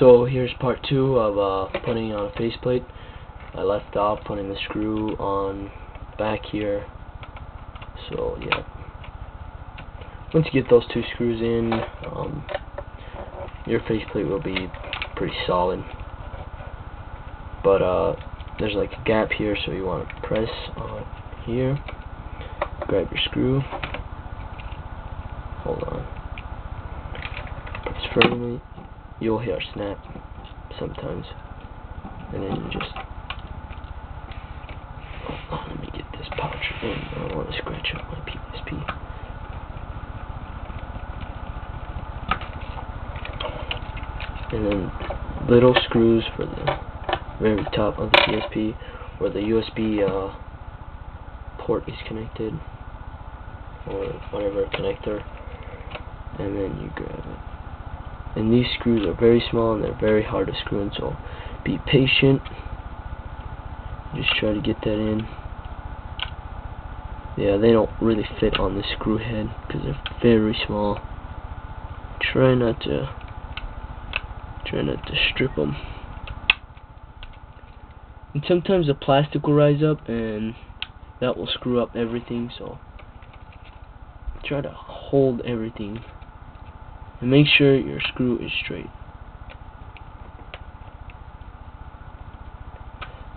So here's part 2 of putting on a faceplate. I left off putting the screw on back here. So yeah, once you get those 2 screws in, your faceplate will be pretty solid. But there's like a gap here, so you want to press on here, grab your screw, hold on, press firmly. You'll hear a snap sometimes, and then you just, hold on, let me get this pouch in. I don't want to scratch up my PSP. And then little screws for the very top of the PSP where the USB port is connected, or whatever connector, and then you grab it. And these screws are very small and they're very hard to screw in, so be patient. Just try to get that in. Yeah, they don't really fit on the screw head because they're very small. Try not to strip them. And sometimes the plastic will rise up and that will screw up everything, so try to hold everything and make sure your screw is straight.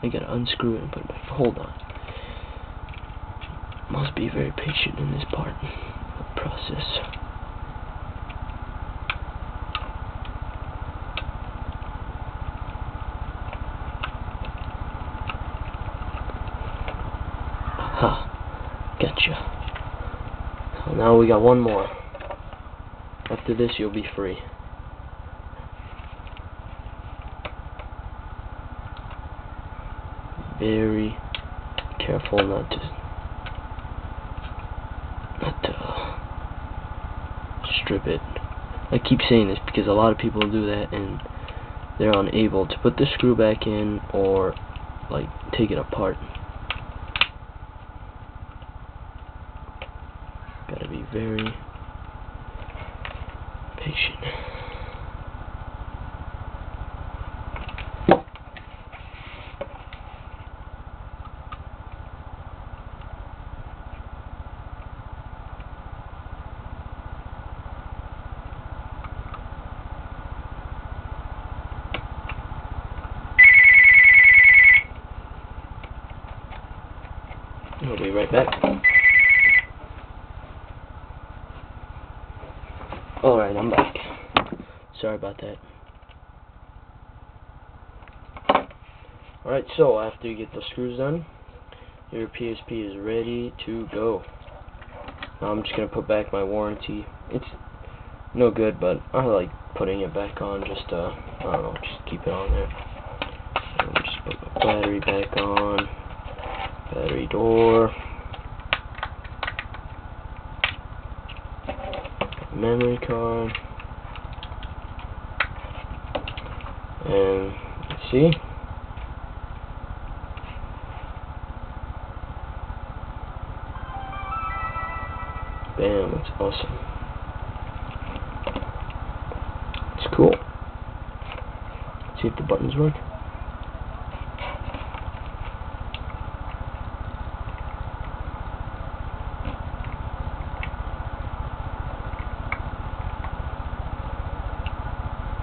I gotta unscrew it and put it back. Hold on. Must be very patient in this part of the process. Gotcha. So now we got one more. After this, you'll be free. Very careful not to strip it. I keep saying this because a lot of people do that and they're unable to put the screw back in or like take it apart. Gotta be very patient. I'll be right back. Alright, I'm back. Sorry about that. Alright, so after you get the screws done, your PSP is ready to go. Now I'm just going to put back my warranty. It's no good, but I like putting it back on just I don't know, just keep it on there. And just put my battery back on. Battery door. Memory card, and let's see, bam, that's awesome. It's cool. Let's see if the buttons work.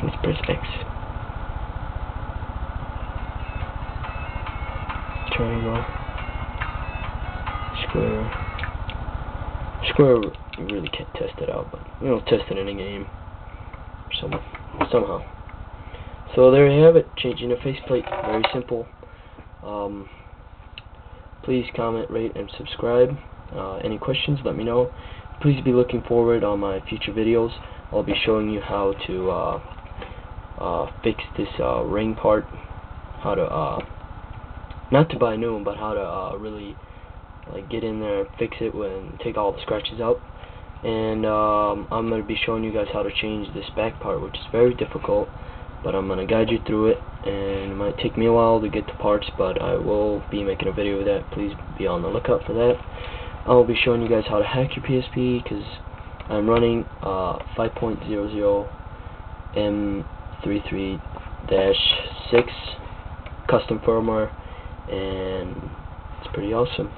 Let's press X. Triangle. Square. Square, you really can't test it out, but you know, test it in a game. Somehow. So there you have it. Changing a faceplate. Very simple. Please comment, rate, and subscribe. Any questions, let me know. Please be looking forward on my future videos. I'll be showing you how to fix this ring part, how to not to buy a new one, but how to really like get in there, fix it, and take all the scratches out. And I'm going to be showing you guys how to change this back part, which is very difficult, but I'm going to guide you through it, and it might take me a while to get the parts, but I will be making a video of that. Please be on the lookout for that. I'll be showing you guys how to hack your PSP, because I'm running 5.00 33-6 custom firmware, and it's pretty awesome.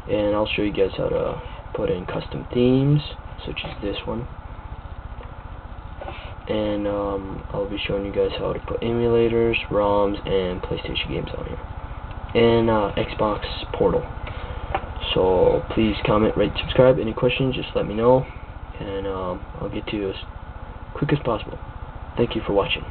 And I'll show you guys how to put in custom themes, such as this one. And I'll be showing you guys how to put emulators, ROMs, and PlayStation games on here, and Xbox Portal. So please comment, rate, subscribe. Any questions, just let me know, and I'll get to you as quick as possible. Thank you for watching.